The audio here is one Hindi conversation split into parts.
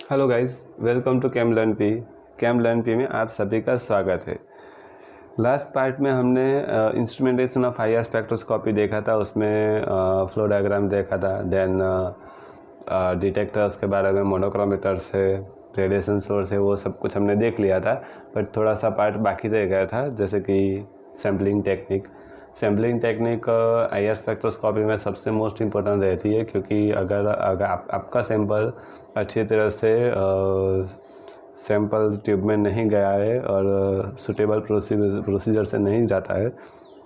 Hello guys, welcome to Chem Learn P. Chem Learn P में आप सभी का स्वागत है। लास्ट पार्ट में हमने इंस्ट्रूमेंटेशन ऑफ हायर स्पेक्ट्रोस्कोपी देखा था, उसमें फ्लो डायग्राम देखा था, देन डिटेक्टर्स के बारे में, मोनोक्रोमीटर्स है, रेडिएशन सोर्स है, वो सब कुछ हमने देख लिया था। बट थोड़ा सा पार्ट बाकी रह गया था, जैसे कि sampling technique. Sampling technique IR spectroscopy में सबसे मोस्ट इम्पोर्टेंट रहती है, क्योंकि अगर आपका सैंपल अच्छी तरह से सैंपल ट्यूब में नहीं गया है और सुटेबल प्रोसीजर से नहीं जाता है,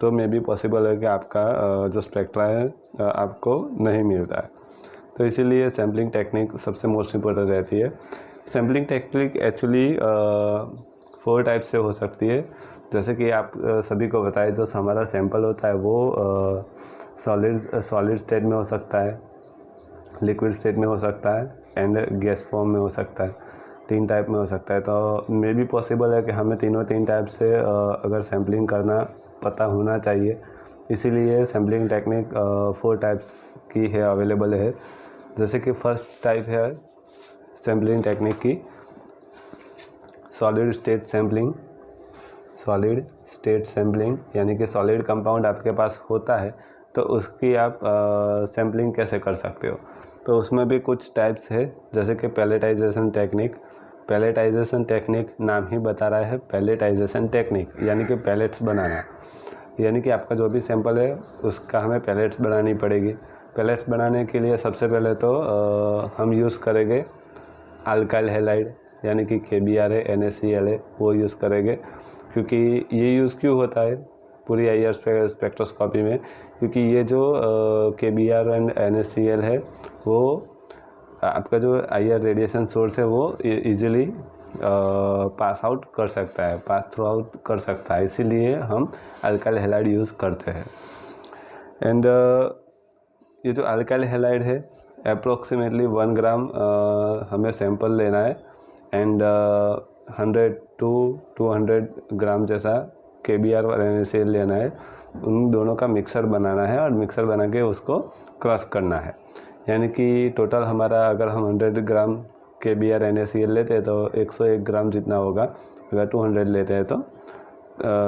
तो मे बी पॉसिबल है कि आपका जो स्पेक्ट्रा है आपको नहीं मिलता है। तो इसीलिए सैम्पलिंग टेक्निक सबसे मोस्ट इम्पोर्टेंट रहती है। सैम्पलिंग टेक्निक एक्चुअली 4 टाइप से हो सकती है। जैसे कि आप सभी को बताए, जो हमारा सैंपल होता है वो सॉलिड स्टेट में हो सकता है, लिक्विड स्टेट में हो सकता है एंड गैस फॉर्म में हो सकता है। 3 टाइप में हो सकता है। तो मे भी पॉसिबल है कि हमें तीन टाइप से अगर सैम्पलिंग करना पता होना चाहिए। इसीलिए सैम्पलिंग टेक्निक 4 टाइप्स की है, अवेलेबल है। जैसे कि फर्स्ट टाइप है सैम्पलिंग टेक्निक की solid state sampling. Solid state sampling यानी कि सॉलिड कंपाउंड आपके पास होता है तो उसकी आप सैम्पलिंग कैसे कर सकते हो। तो उसमें भी कुछ टाइप्स है, जैसे कि पैलेटाइजेशन टेक्निक। पैलेटाइजेशन टेक्निक नाम ही बता रहा है, पैलेटाइजेशन टेक्निक यानी कि पैलेट्स बनाना। यानी कि आपका जो भी सैंपल है उसका हमें पैलेट्स बनानी पड़ेगी। पैलेट्स बनाने के लिए सबसे पहले तो हम यूज़ करेंगे अल्काइल हैलाइड, यानी कि KBr है, NaCl है, वो यूज़ करेंगे। क्योंकि ये यूज़ क्यों होता है पूरी हायर स्पेक्ट्रोस्कोपी में, क्योंकि ये जो KBr एंड NaCl है वो आपका जो हायर रेडिएशन सोर्स है वो इजीली पास आउट कर सकता है, पास थ्रू आउट कर सकता है। इसीलिए हम अल्काइल हैलाइड यूज़ करते हैं। एंड ये जो अल्काइल हैलाइड है अप्रोक्सीमेटली 1 ग्राम हमें सैंपल लेना है एंड 100 to 200 ग्राम जैसा KBr और NaCl लेना है। उन दोनों का मिक्सर बनाना है और मिक्सर बना के उसको क्रश करना है। यानी कि टोटल हमारा अगर हम 100 ग्राम KBr NaCl लेते हैं तो 101 ग्राम जितना होगा। अगर 200 लेते हैं तो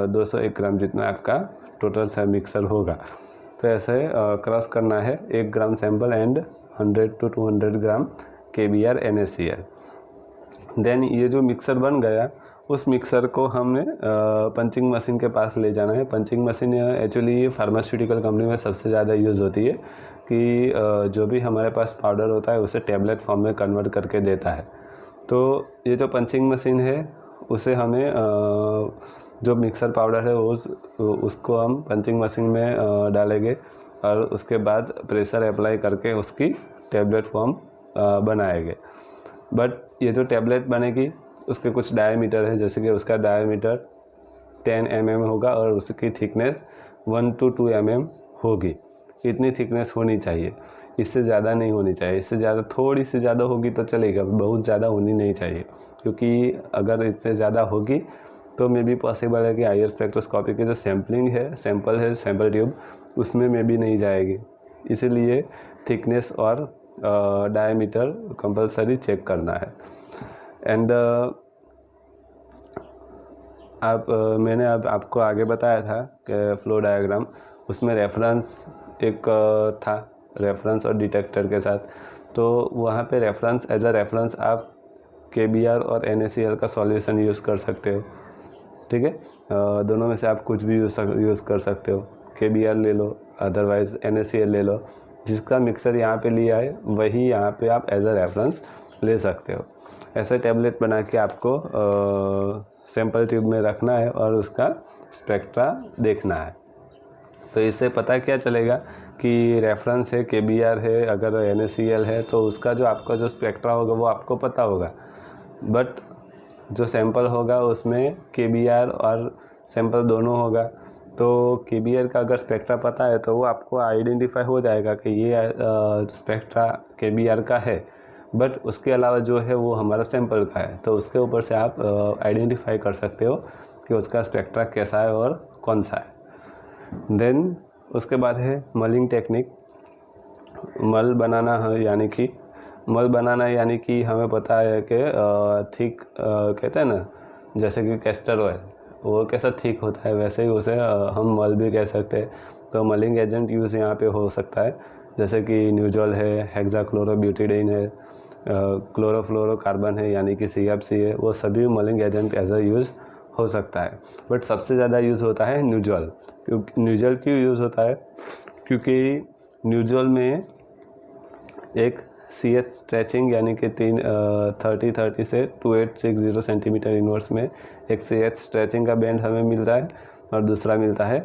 201 ग्राम जितना आपका टोटल सा मिक्सर होगा। तो ऐसे क्रॉस करना है 1 gram sample and 100 to 200 gram KBr NaCl। Then ये जो मिक्सर बन गया, उस मिक्सर को हमने पंचिंग मशीन के पास ले जाना है। Punching machine actually pharmaceutical company में सबसे ज़्यादा यूज़ होती है कि जो भी हमारे पास पाउडर होता है उसे टैबलेट फॉर्म में कन्वर्ट करके देता है। तो ये जो पंचिंग मशीन है उसे हमें जो मिक्सर पाउडर है उसको हम पंचिंग मशीन में डालेंगे और उसके बाद प्रेशर अप्लाई करके उसकी टैबलेट फॉर्म बनाएंगे। बट ये जो टैबलेट बनेगी उसके कुछ डायमीटर है, जैसे कि उसका डायमीटर 10 mm होगा और उसकी थिकनेस 1 to 2 mm होगी। इतनी थिकनेस होनी चाहिए, इससे ज़्यादा नहीं होनी चाहिए। इससे ज़्यादा थोड़ी सी ज़्यादा होगी तो चलेगा, बहुत ज़्यादा होनी नहीं चाहिए। क्योंकि अगर इससे ज़्यादा होगी तो मे बी पॉसिबल है कि हायर स्पेक्ट्रोस्कोपी की जो सैम्पलिंग है, सैंपल ट्यूब, उसमें मे बी नहीं जाएगी। इसीलिए थिकनेस और डायमीटर कंपलसरी चेक करना है। एंड मैंने अब आपको आगे बताया था कि फ्लो डायग्राम, उसमें रेफरेंस एक था, रेफरेंस और डिटेक्टर के साथ। तो वहाँ पे रेफरेंस, एज अ रेफरेंस आप KBr और NaCl का सॉल्यूशन यूज़ कर सकते हो। ठीक है, दोनों में से आप कुछ भी यूज़ कर सकते हो। KBr ले लो, अदरवाइज़ NaCl ले लो। जिसका मिक्सर यहाँ पे लिया है वही यहाँ पे आप एज अ रेफरेंस ले सकते हो। ऐसे टैबलेट बना के आपको सैंपल ट्यूब में रखना है और उसका स्पेक्ट्रा देखना है। तो इससे पता क्या चलेगा कि रेफरेंस है, KBr है, अगर NaCl है तो उसका जो आपका जो स्पेक्ट्रा होगा वो आपको पता होगा। बट जो सैंपल होगा उसमें KBr और सैंपल दोनों होगा। तो KBr का अगर स्पेक्ट्रा पता है तो वो आपको आइडेंटिफाई हो जाएगा कि ये स्पेक्ट्रा KBr का है। बट उसके अलावा जो है वो हमारा सैंपल का है, तो उसके ऊपर से आप आइडेंटिफाई कर सकते हो कि उसका स्पेक्ट्रा कैसा है और कौन सा है। देन उसके बाद है मलिंग टेक्निक। मल बनाना है, यानी कि मॉल बनाना यानी कि हमें पता है कि थिक कहते हैं ना, जैसे कि कैस्टर ऑयल वो कैसा थिक होता है वैसे ही उसे हम मॉल भी कह सकते हैं। तो मलिंग एजेंट यूज़ यहाँ पे हो सकता है, जैसे कि न्यूजॉल है, हेक्साक्लोरोब्यूटिडीन है, क्लोरोफ्लोरोकार्बन है यानी कि CFC है, वो सभी mulling agent as a use हो सकता है। बट सबसे ज़्यादा यूज़ होता है न्यूजॉल। क्योंकि न्यूजॉल क्यों यूज़ होता है? क्योंकि न्यूजॉल में एक CH स्ट्रेचिंग यानी कि 30 से 2860 सेंटीमीटर इनवर्स में एक CH स्ट्रेचिंग का बैंड हमें मिल रहा है, और दूसरा मिलता है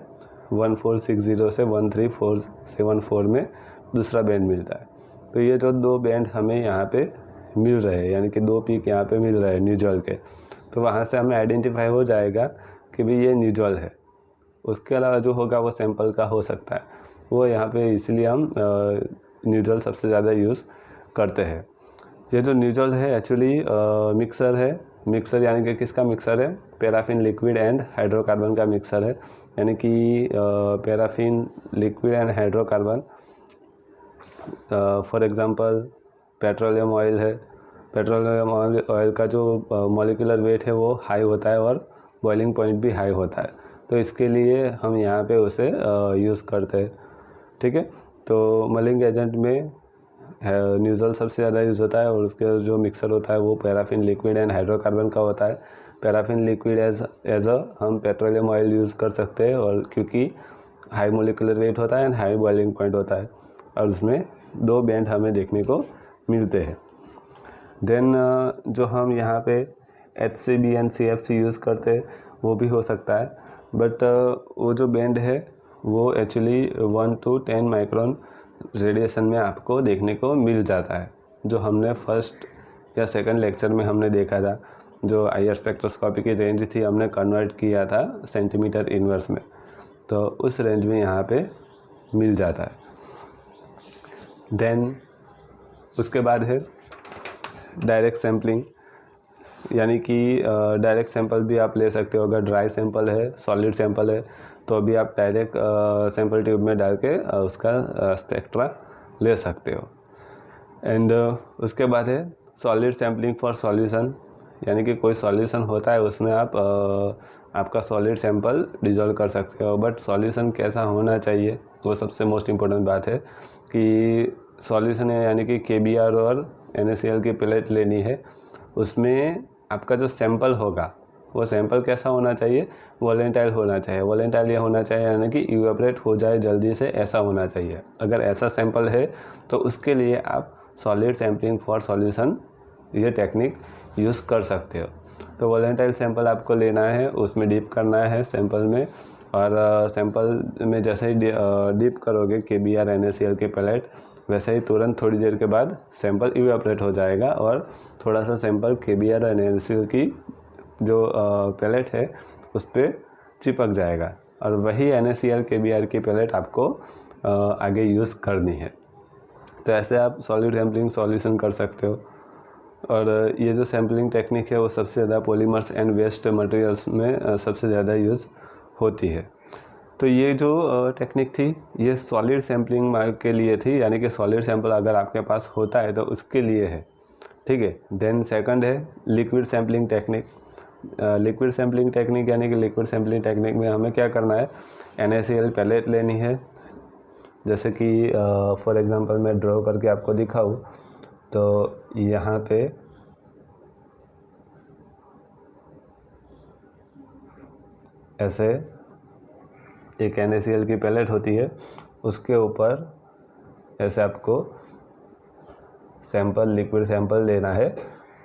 1460 से 13474 में दूसरा बैंड मिलता है। तो ये जो दो बैंड हमें यहाँ पे मिल रहे हैं, यानी कि दो पीक यहाँ पे मिल रहे हैं न्यूजॉल के, तो वहाँ से हमें आइडेंटिफाई हो जाएगा कि भाई ये न्यूजॉल है। उसके अलावा जो होगा वो सैंपल का हो सकता है, वो यहाँ पे इसलिए हम न्यूजॉल सबसे ज़्यादा यूज़ करते हैं। ये जो न्यूजॉल है एक्चुअली मिक्सर है। मिक्सर यानी कि किसका मिक्सर है? पैराफिन लिक्विड एंड हाइड्रोकार्बन का मिक्सर है। यानी कि paraffin liquid and hydrocarbon, for example petroleum oil है। पेट्रोलियम ऑयल का जो मॉलिक्यूलर वेट है वो हाई होता है और बॉइलिंग पॉइंट भी हाई होता है, तो इसके लिए हम यहाँ पे उसे यूज़ करते हैं। ठीक है, तो मलिंग एजेंट में न्यूजॉल सबसे ज़्यादा यूज़ होता है, और उसके जो मिक्सर होता है वो पैराफिन लिक्विड एंड हाइड्रोकार्बन का होता है। पैराफिन लिक्विड एज अ हम पेट्रोलियम ऑयल यूज़ कर सकते हैं, और क्योंकि हाई मोलिकुलर वेट होता है एंड हाई बॉइलिंग पॉइंट होता है, और उसमें दो बैंड हमें देखने को मिलते हैं। देन जो हम यहाँ पे HCB एंड CFC यूज़ करते हैं वो भी हो सकता है, बट वो जो बैंड है वो एक्चुअली 1 to 10 माइक्रोन रेडिएशन में आपको देखने को मिल जाता है, जो हमने फर्स्ट या सेकंड लेक्चर में हमने देखा था। जो IR स्पेक्ट्रोस्कोपी की रेंज थी हमने कन्वर्ट किया था सेंटीमीटर इनवर्स में, तो उस रेंज में यहाँ पे मिल जाता है। देन उसके बाद है डायरेक्ट सैम्पलिंग, यानी कि डायरेक्ट सैंपल भी आप ले सकते हो। अगर ड्राई सैंपल है, सॉलिड सैंपल है, तो अभी आप डायरेक्ट सैंपल ट्यूब में डाल के उसका स्पेक्ट्रा ले सकते हो। एंड उसके बाद है सॉलिड सैम्पलिंग फॉर सॉल्यूशन, यानी कि कोई सॉल्यूशन होता है उसमें आप आपका सॉलिड सैंपल डिजॉल्व कर सकते हो, बट सॉल्यूशन कैसा होना चाहिए वो सबसे मोस्ट इम्पोर्टेंट बात है। कि सॉल्यूशन है यानी कि KBr और NaCl की प्लेट लेनी है, उसमें आपका जो सैंपल होगा वो सैंपल कैसा होना चाहिए? वॉलेंटाइल होना चाहिए। वॉलेंटाइल ये होना चाहिए यानी कि इवेपोरेट हो जाए जल्दी से, ऐसा होना चाहिए। अगर ऐसा सैंपल है तो उसके लिए आप सॉलिड सैम्पलिंग फॉर सॉल्यूशन ये टेक्निक यूज़ कर सकते हो। तो वॉलेंटाइल सैंपल आपको लेना है, उसमें डिप करना है सैंपल में, और सैंपल में जैसे ही डिप करोगे KBr NaCl के पैलेट, वैसे ही तुरंत थोड़ी देर के बाद सैंपल इवेपोरेट हो जाएगा, और थोड़ा सा सैंपल KBr और NaCl की जो पैलेट है उस पर चिपक जाएगा, और वही NaCl KBr की पैलेट आपको आगे यूज़ करनी है। तो ऐसे आप सॉलिड सैम्पलिंग सॉल्यूशन कर सकते हो। और ये जो सैम्पलिंग टेक्निक है वो सबसे ज़्यादा पॉलीमर्स एंड वेस्ट मटेरियल्स में सबसे ज़्यादा यूज़ होती है। तो ये जो टेक्निक थी ये सॉलिड सैम्पलिंग के लिए थी, यानी कि सॉलिड सैंपल अगर आपके पास होता है तो उसके लिए है। ठीक है, देन सेकंड है liquid sampling technique. Liquid sampling technique यानी कि लिक्विड सैम्पलिंग टेक्निक में हमें क्या करना है? NaCl पैलेट लेनी है, जैसे कि फॉर एग्जांपल मैं ड्रॉ करके आपको दिखाऊं, तो यहाँ पे ऐसे एक NaCl की पैलेट होती है, उसके ऊपर ऐसे आपको सैंपल लिक्विड सैंपल लेना है,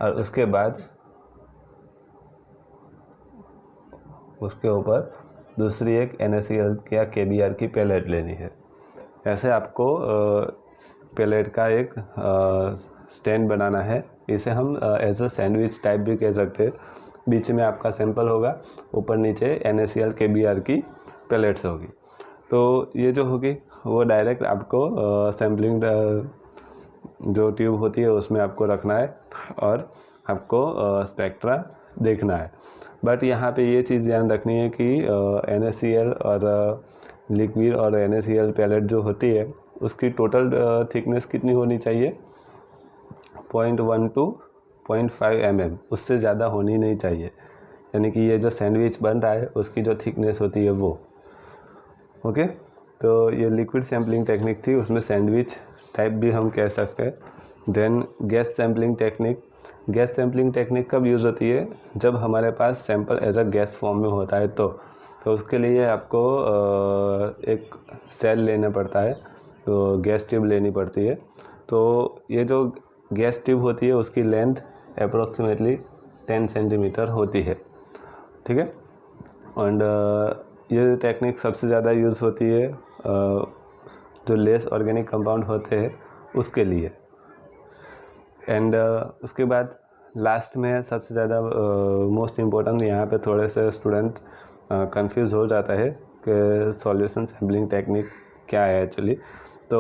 और उसके बाद उसके ऊपर दूसरी एक NaCl या KBr की पैलेट लेनी है। ऐसे आपको पैलेट का एक स्टैंड बनाना है। इसे हम एज अ सैंडविच टाइप भी कह सकते हैं। बीच में आपका सैंपल होगा, ऊपर नीचे NaCl KBr की पैलेट्स होगी। तो ये जो होगी वो डायरेक्ट आपको सैम्पलिंग जो ट्यूब होती है उसमें आपको रखना है, और आपको स्पेक्ट्रा देखना है। बट यहाँ पे ये चीज़ ध्यान रखनी है कि NaCl और लिक्विड और NaCl पैलेट जो होती है उसकी टोटल थिकनेस कितनी होनी चाहिए? 0.1 to 0.5 mm, उससे ज़्यादा होनी नहीं चाहिए। यानी कि ये जो सैंडविच बन रहा है उसकी जो थिकनेस होती है वो। ओके, तो ये लिक्विड सैम्पलिंग टेक्निक थी, उसमें सैंडविच टाइप भी हम कह सकते हैं। Then gas sampling technique. Gas sampling technique कब यूज़ होती है? जब हमारे पास sample as a gas form में होता है तो उसके लिए आपको एक सेल लेना पड़ता है, तो गैस ट्यूब लेनी पड़ती है। तो ये जो गैस ट्यूब होती है उसकी लेंथ अप्रोक्सीमेटली 10 सेंटीमीटर होती है, ठीक है। एंड ये टेक्निक सबसे ज़्यादा यूज़ होती है जो लेस ऑर्गेनिक कंपाउंड होते हैं उसके लिए। एंड उसके बाद लास्ट में सबसे ज़्यादा मोस्ट इम्पोर्टेंट, यहाँ पे थोड़े से स्टूडेंट कंफ्यूज हो जाता है कि सॉल्यूशन सैम्पलिंग टेक्निक क्या है एक्चुअली। तो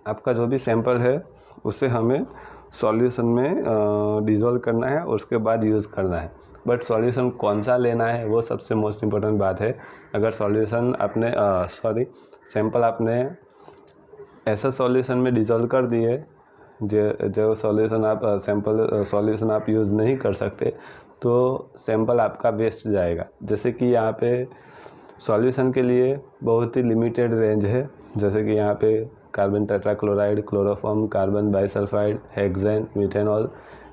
आपका जो भी सैंपल है उसे हमें सॉल्यूशन में डिज़ोल्व करना है और उसके बाद यूज़ करना है। बट सॉल्यूशन कौन सा लेना है वो सबसे मोस्ट इम्पोर्टेंट बात है। अगर सॉल्यूशन आपने सैंपल आपने ऐसा सॉल्यूशन में डिज़ोल्व कर दिए जो सॉल्यूशन आप सॉल्यूशन आप यूज़ नहीं कर सकते, तो सैंपल आपका वेस्ट जाएगा। जैसे कि यहाँ पे सॉल्यूशन के लिए बहुत ही लिमिटेड रेंज है, जैसे कि यहाँ पे carbon tetrachloride, chloroform, carbon bisulphide, hexane, methanol,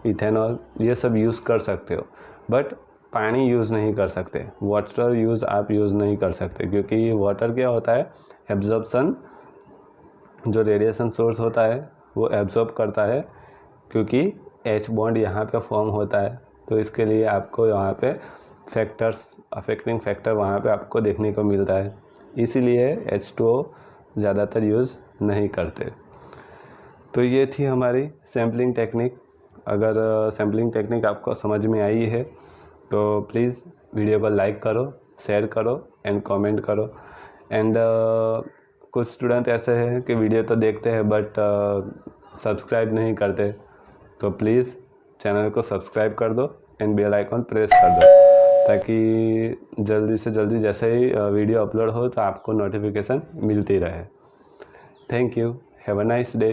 ethanol, ये सब यूज़ कर सकते हो। बट पानी यूज़ नहीं कर सकते, वाटर आप यूज़ नहीं कर सकते, क्योंकि वाटर क्या होता है, एब्जॉर्प्शन, जो रेडिएशन सोर्स होता है वो एब्जॉर्ब करता है, क्योंकि H बॉन्ड यहाँ पे फॉर्म होता है। तो इसके लिए आपको यहाँ पे फैक्टर्स, अफेक्टिंग फैक्टर वहाँ पे आपको देखने को मिलता है, इसीलिए H2O ज़्यादातर यूज़ नहीं करते। तो ये थी हमारी सैम्पलिंग टेक्निक। अगर सैम्पलिंग टेक्निक आपको समझ में आई है तो प्लीज़ वीडियो को लाइक करो, शेयर करो एंड कमेंट करो। एंड कुछ स्टूडेंट ऐसे हैं कि वीडियो तो देखते हैं बट सब्सक्राइब नहीं करते, तो प्लीज़ चैनल को सब्सक्राइब कर दो एंड बेल आइकॉन प्रेस कर दो, ताकि जल्दी से जल्दी जैसे ही वीडियो अपलोड हो तो आपको नोटिफिकेशन मिलती रहे। Thank you, have a nice day.